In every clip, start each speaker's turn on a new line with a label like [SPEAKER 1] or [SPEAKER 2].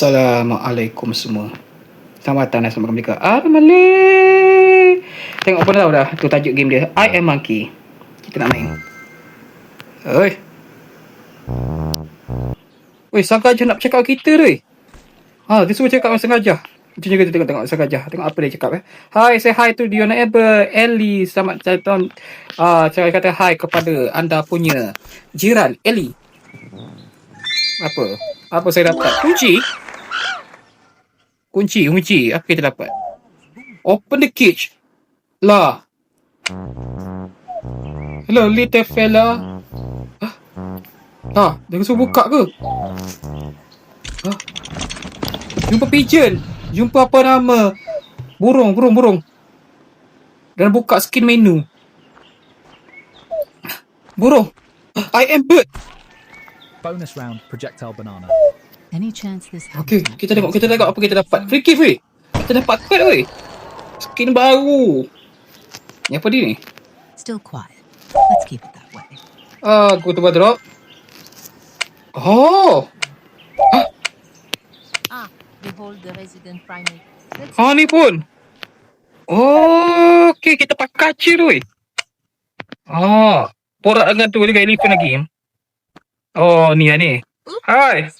[SPEAKER 1] Assalamualaikum semua. Selamat datang dan selamat kembali ke Armalik. Tengok apa dah tu tajuk game dia. I am Monkey. Kita nak main. Oi. Oi, sengaja nak cakap kita tu. Dia suruh cakap dengan sengaja. Macam juga kita tengok sengaja. Tengok apa dia cakap. Hi, say hi to your neighbor Ellie. Selamat datang. Saya kata hi kepada anda punya jiran Ellie. Apa saya dapat? Kunci. Apa kita dapat? Open the cage. Lah. Hello, little fella. Dia suruh buka ke? Jumpa pigeon. Jumpa apa nama? Burung. Dan buka skin menu. Burung. I am bird.
[SPEAKER 2] Bonus round, projectile banana.
[SPEAKER 3] Any chance this
[SPEAKER 1] Okay, kita tengok apa kita dapat. Free gift weh. Kita dapat card weh. Skin baru. Ni apa dia ni?
[SPEAKER 3] Still quiet. Let's keep it that way.
[SPEAKER 1] Go to wardrobe.
[SPEAKER 3] Behold the resident primate.
[SPEAKER 1] Ni pun. Okay, kita pakai kaca tu weh. Porak dengan tu dengan elephant lagi. Ni. Hai.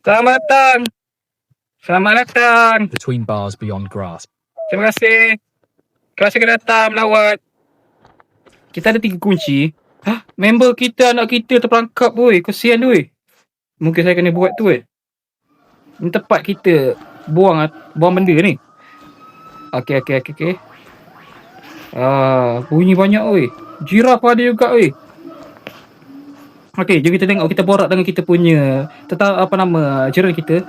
[SPEAKER 1] Selamat datang.
[SPEAKER 2] Between bars beyond grasp.
[SPEAKER 1] Terima kasih kerana datang melawat. Kita ada 3 kunci. Member kita, anak kita terperangkap weh. Kesian weh. Mungkin saya kena buat tu weh. Ini tempat kita buang benda ni. Okay. Bunyi banyak weh. Jiraf ada juga weh. Okay, jom kita tengok. Kita borak dengan kita punya jiran kita.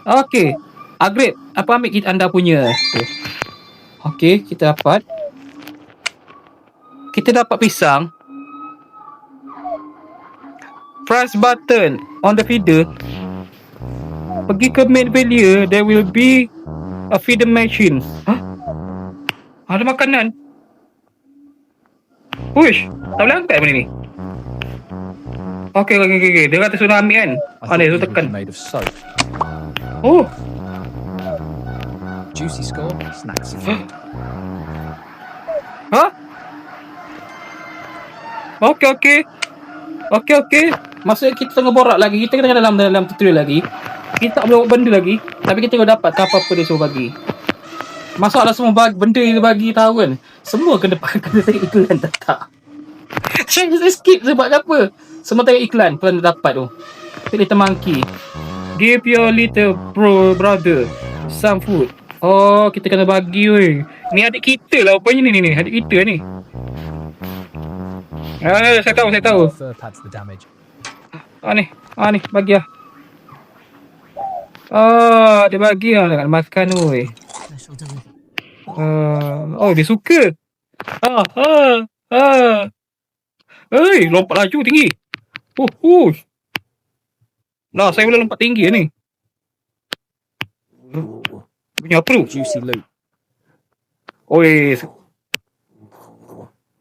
[SPEAKER 1] Okay, Agrib, apa ambil anda punya tu? Okay, kita dapat pisang. Press button on the feeder. Pergi ke main failure. There will be a feeder machine. Ada makanan. Uish, tak boleh angkat benda ni. Okay. Dia kata suruh ambil kan. Ni, suruh tekan.
[SPEAKER 2] Made of soap. Juicy score, snacks.
[SPEAKER 1] Okay. Maksudnya kita tengah borak lagi. Kita tengah dalam tutorial lagi. Kita tak boleh buat benda lagi. Tapi kita tengok dapat apa dia suruh bagi. Masalah semua benda dia bagi tahu kan. Semua kena tengok iklan tak. Saya skip sebab apa? Semua tengok iklan pelan dapat tu. Little monkey. Give your little brother some food. Kita kena bagi weh. Ni adik kita lah rupanya ni. Adik kita ni. Saya tahu.
[SPEAKER 2] Fur pads the damage.
[SPEAKER 1] Ni, bagi lah. Dia bagi lah nak makan weh.
[SPEAKER 3] Special delivery.
[SPEAKER 1] Dia suka. Lompat laju tinggi. Saya boleh lompat tinggi ni. Bunyi apa tu?
[SPEAKER 2] Juicy loot.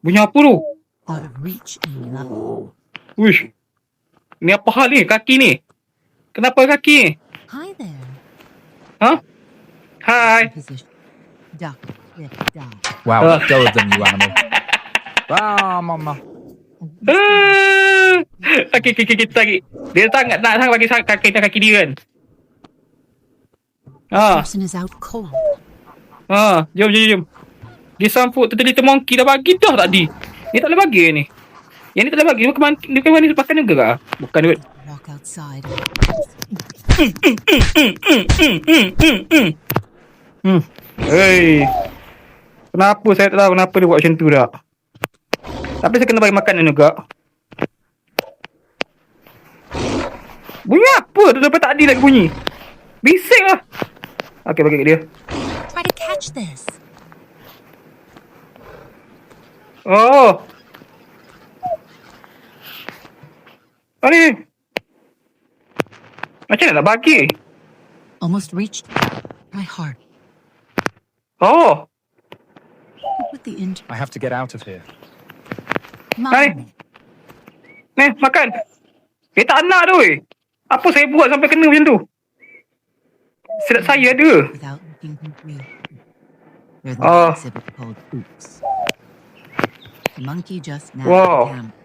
[SPEAKER 1] Bunyi apa tu?
[SPEAKER 3] Out of reach any level.
[SPEAKER 1] Wish. Ni apa hal ni? Kaki ni. Kenapa kaki ni?
[SPEAKER 3] Hi there.
[SPEAKER 1] Hai.
[SPEAKER 3] Position. Duck, lift, down.
[SPEAKER 2] Wow, go of them, you animal. Mama.
[SPEAKER 1] Kita lagi. Dia nak bagi kaki dia kan.
[SPEAKER 3] Person is out cold.
[SPEAKER 1] Jom. Dia samput little monkey dah bagi dah tadi. Ni tak boleh bagi ni. Yang ni tak boleh bagi. Dia bukan ni makan juga ke? Bukan duit.
[SPEAKER 3] Walk outside.
[SPEAKER 1] Kenapa saya tak tahu kenapa dia buat macam tu dah. Tapi saya kena bagi makanan juga. Bunyi apa tu sampai tadi lagi bunyi? Bising lah. Okay, bagi kat dia.
[SPEAKER 3] Try to catch this.
[SPEAKER 1] Ni. Macam mana nak bagi?
[SPEAKER 3] Almost reached. Try hard. With the inch.
[SPEAKER 2] I have to get out of here.
[SPEAKER 3] Mom.
[SPEAKER 1] Ni, makan. Tak nak tu weh. Apa saya buat sampai kena macam tu? Sedat saya ada.
[SPEAKER 3] Without looking confused. There's
[SPEAKER 1] Oh.
[SPEAKER 3] an exhibit called Oops. The monkey just nabbed
[SPEAKER 1] Wow.
[SPEAKER 3] the camera.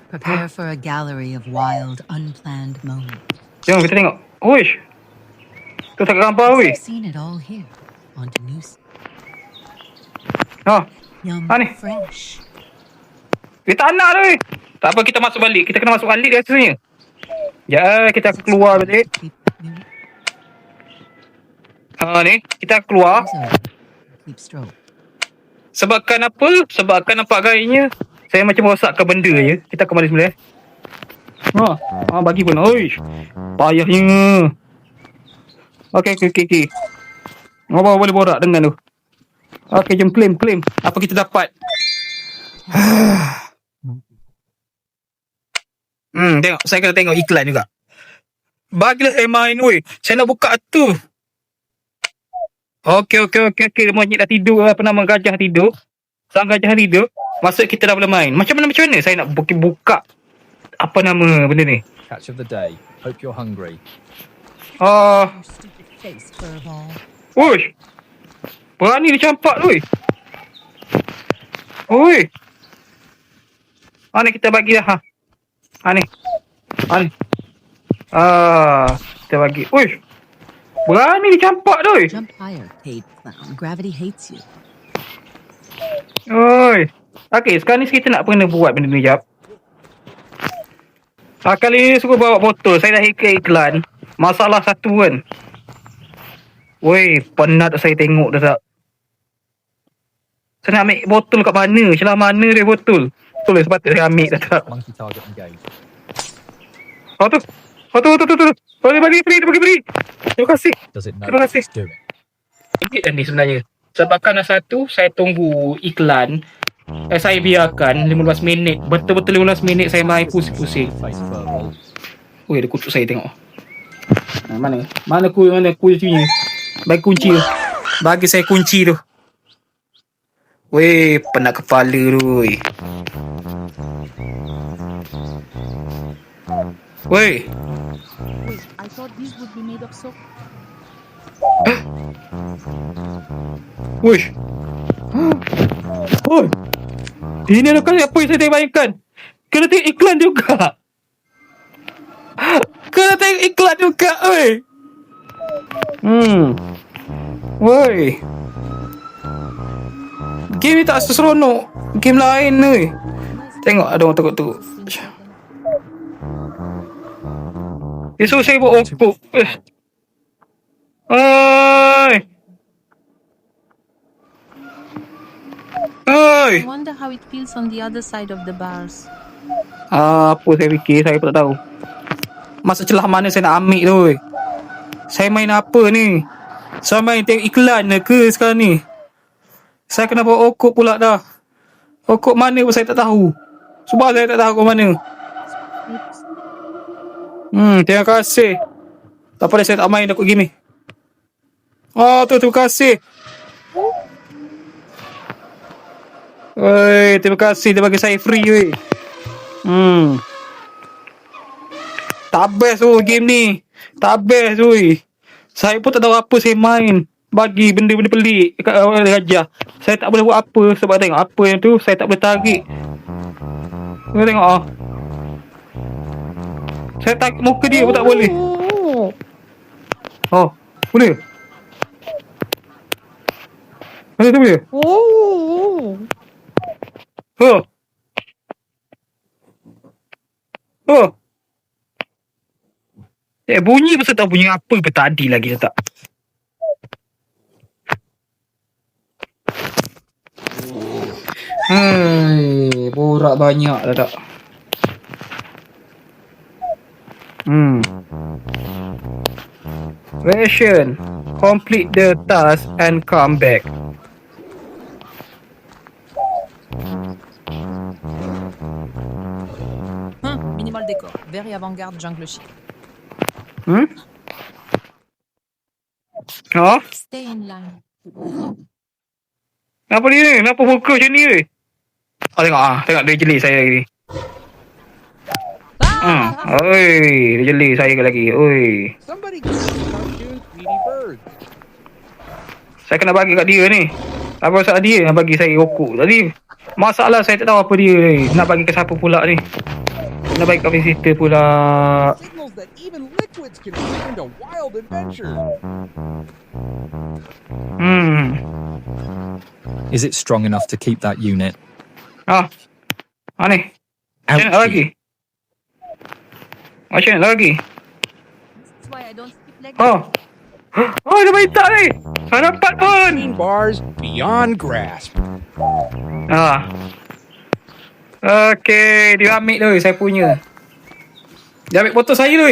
[SPEAKER 3] Prepare for a gallery of wild, unplanned moments.
[SPEAKER 1] Jom kita tengok. Uish. Tu tak gambar weh.
[SPEAKER 3] I've seen it all here. On to news.
[SPEAKER 1] Ha.
[SPEAKER 3] Yum,
[SPEAKER 1] Honey.
[SPEAKER 3] fresh.
[SPEAKER 1] Kita tak nak weh. Tak apa, kita masuk balik. Kita kena masuk balik rasanya. Ya, kita akan keluar balik.
[SPEAKER 3] Keep new.
[SPEAKER 1] Ha ni, kita keluar.
[SPEAKER 3] Keep stroke.
[SPEAKER 1] Sebabkan apa? Sebabkan nampak gayanya saya macam rosakkan benda je. Kita akan balik sebelah. Bagi pun. Oi. Payahnya. Okey. Apa boleh borak dengan tu? Okey, jom claim. Apa kita dapat? Tengok. Saya kena tengok iklan juga. Bagilah saya main weh. Saya nak buka tu. Okey. Monyet dah tidur. Apa nama gajah tidur. Sang gajah tidur. Maksud kita dah boleh main. Macam mana saya nak buka apa nama benda ni?
[SPEAKER 2] Catch of the day. Hope you're hungry.
[SPEAKER 3] Your stupid face, furball.
[SPEAKER 1] Uish. Berani dia campak tu. Oi. Ni kita bagi dah. Ni. Kita bagi. Uish. Berani dia campak tu.
[SPEAKER 3] Jump higher, paid clown. Gravity hates you.
[SPEAKER 1] Oi. Okey, sekarang ni kita nak kena buat benda ni jap. Kali ni suruh bawa botol. Saya dah iklan. Masalah satu kan. Woi, penat saya tengok dah tak. Saya nak ambil botol kat mana? Celah mana dia botol? Betul lah, sepatutnya saya ambil dah tak.
[SPEAKER 2] Monkey target engaged.
[SPEAKER 1] Tu. Bagi beri. Terima kasih.
[SPEAKER 2] Does it know?
[SPEAKER 1] Terima kasih.
[SPEAKER 2] Let's do it.
[SPEAKER 1] Sikit dah ni sebenarnya. Sebabkan satu, saya tunggu iklan. Saya biarkan 15 minit. Betul-betul 15 minit saya main pusing-pusing.
[SPEAKER 2] Face furball.
[SPEAKER 1] Oi, ada kutuk saya tengok. Mana kuncinya? Bagi kunci tu. Bagi saya kunci tu. Weh, penat kepala tu. Weh.
[SPEAKER 4] Wait, I thought these would be made of soap.
[SPEAKER 1] Wish. Oi. Ini adalah kali apa yang saya bayangkan. Kena tengok iklan juga. Oi. Woi. Game ni tak seronok. Game lain ni. Tengok ada orang tengok. Esok saya buat oppo. Oi.
[SPEAKER 4] I wonder how it feels on the other side of the bars.
[SPEAKER 1] Apa saya fikir, saya pun tak tahu. Masa celah mana saya nak ambil tu. Saya main apa ni? Saya main tengok iklan ke sekarang ni? Saya kena bawa okok pula dah. Okok mana pun saya tak tahu. Sebab saya tak tahu okok mana. Terima kasih. Tak apa dah, saya tak main okok game ni. Terima kasih. Terima kasih dia bagi saya free weh. Tak best game ni. Tak best weh. Saya pun tak tahu apa saya main. Bagi benda-benda pelik dekat orang gajah. Saya tak boleh buat apa sebab tengok apa yang tu saya tak boleh tarik. Kau tengok saya tarik muka dia pun tak boleh. Boleh? Mana tu boleh? Bunyi pasal tak bunyi apa pun tadi lagi tak. Borak banyak dah tak. Ration. Complete the task and come back.
[SPEAKER 4] Minimal décor, very avant-garde jungle chic. Stay in line.
[SPEAKER 1] Kenapa dia? Kenapa muka macam ni weh? Tengok dia jeli saya lagi ni. Oi, dia jeli saya lagi. Oi.
[SPEAKER 2] Somebody give me a cartoon Tweety Bird. birds.
[SPEAKER 1] Saya kena bagi kat dia ni. Apa masalah dia yang bagi saya rokok tadi. Masalah saya tak tahu apa dia ni. Nak bagi ke siapa pula ni. Nak bagi kat visitor pula.
[SPEAKER 2] Signals that even liquids can turn into wild adventures.
[SPEAKER 5] Is it strong enough to keep that unit?
[SPEAKER 1] Ah. Ni. Macam mana lagi? Macam mana lagi?
[SPEAKER 4] That's why I don't skip leggings.
[SPEAKER 1] Oh. Oh, dia main tak ni. Saya dapat pun.
[SPEAKER 2] Bars beyond grasp.
[SPEAKER 1] Ah. Okey, dia ambil tu saya punya. Dia ambil foto saya tu.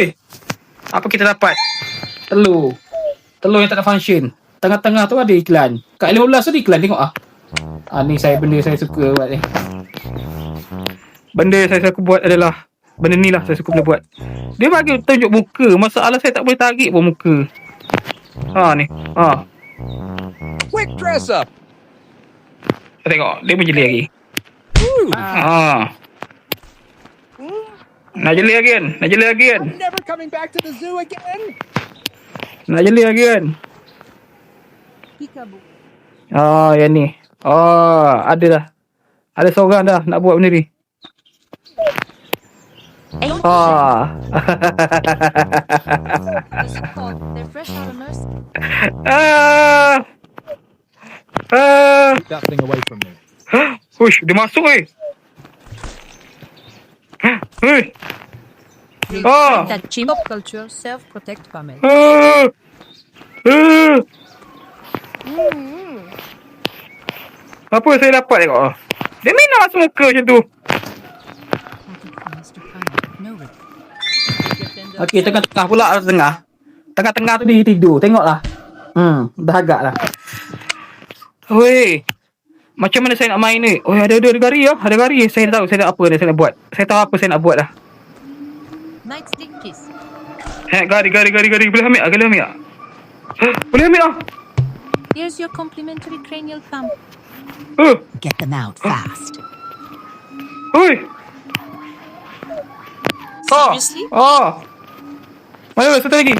[SPEAKER 1] Apa kita dapat? Telur. Telur yang tak ada function. Tengah-tengah tu ada iklan. Kat 15 tu ada iklan, tengok ah. Ni benda saya suka buat ni. Benda saya suka buat adalah benda ni lah saya suka boleh buat. Dia bagi tunjuk muka. Masalah saya tak boleh tarik pun muka. Ni.
[SPEAKER 2] Quick dress up.
[SPEAKER 1] Tengok, dia menjeli lagi. Nak jeli lagi kan? Nak jeli lagi kan?
[SPEAKER 2] I'm never coming back to the zoo again.
[SPEAKER 1] Nak jeli lagi kan?
[SPEAKER 4] Peekaboo.
[SPEAKER 1] Yang ni. Ada dah. Ada seorang dah nak buat benda ni.
[SPEAKER 4] Don't
[SPEAKER 1] Ah.
[SPEAKER 4] push They're so hot. They're fresh out of nursery.
[SPEAKER 5] Keep that thing away from me.
[SPEAKER 1] Hush, dia masuk Hei.
[SPEAKER 4] That chimp culture self-protect Pamela.
[SPEAKER 1] Apa saya dapat tengok? Dia main nak masuk muka macam tu.
[SPEAKER 3] Mr. Kyle, no regret.
[SPEAKER 1] Okey, tengah-tengah pula tengah. Tengah-tengah tu dia tidur. Tengoklah. Dah agak lah. Weh. Macam mana saya nak main ni? Oh, ada gari ya. Ada gari. Saya tahu saya nak apa saya nak buat. Saya tahu apa saya nak buat dah.
[SPEAKER 4] Nightstick kiss.
[SPEAKER 1] Gari. Boleh ambil tak? Boleh ambil tak?
[SPEAKER 4] Here's your complimentary cranial thumb.
[SPEAKER 3] Get them out fast.
[SPEAKER 1] Oi.
[SPEAKER 4] Seriously?
[SPEAKER 1] Mana satu lagi?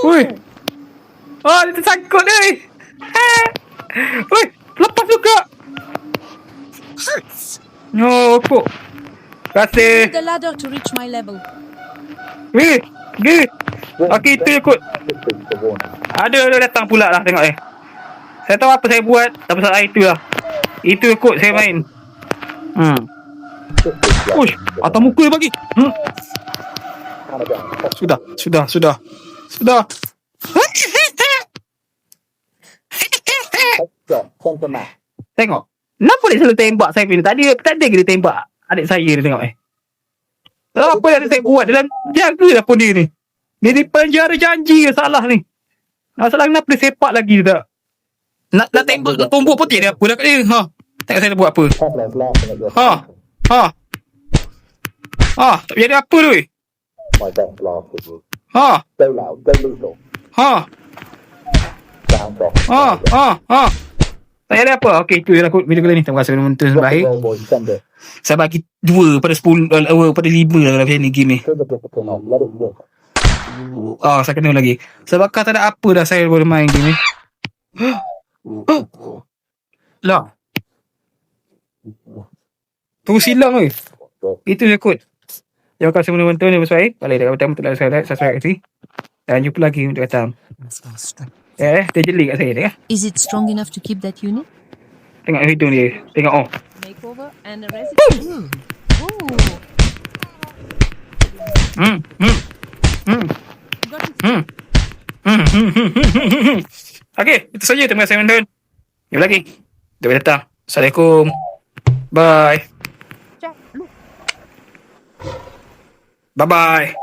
[SPEAKER 1] Oi. Dia tersangkut ni. Oi, lepas juga. Rokok. Kasih.
[SPEAKER 4] The ladder to reach my level.
[SPEAKER 1] Gi. Okey, itu je kot. Ada datang pula lah tengok Saya tahu apa saya buat. Tak pasal itu lah. Itu je kot saya main. Ush, atas muka dia bagi. Sudah. Tengok. Kenapa dia selalu tembak saya ni? Tak ada ke dia tembak adik saya ni tengok Apa yang saya buat dalam jagalah pun dia ni. Dia di penjara janji ke salah ni. Masalah kenapa dia sepak lagi tak? Nak tembak tumbuk putih dia apa dah kat dia. Tengok saya nak buat apa. Tak jadi apa tu? Tak ada apa. Okey, itu je lah kot video kali ni. Terima kasih kerana menonton sampai akhir. Saya bagi 2 pada 10 pada 5 lah macam ni game ni. Saya kena lagi. Sebab tak ada apa dah saya boleh main game ni. Lah. Terus hilang weh. Itu je kot. Terima kasih kerana menonton sampai akhir. Kalau ada kawan-kawan tak like, subscribe kat sini. Dan jumpa lagi untuk datang. Dia jeli kat saya ni.
[SPEAKER 4] Is it strong enough to keep that unit?
[SPEAKER 1] Tengok hidung dia. Tengok
[SPEAKER 4] Makeover and a residence. Got it.
[SPEAKER 1] Okey, itu saja. Terima kasih menonton. Jumpa lagi. Jumpa datang. Assalamualaikum. Bye.
[SPEAKER 4] Jack, look.
[SPEAKER 1] Bye-bye.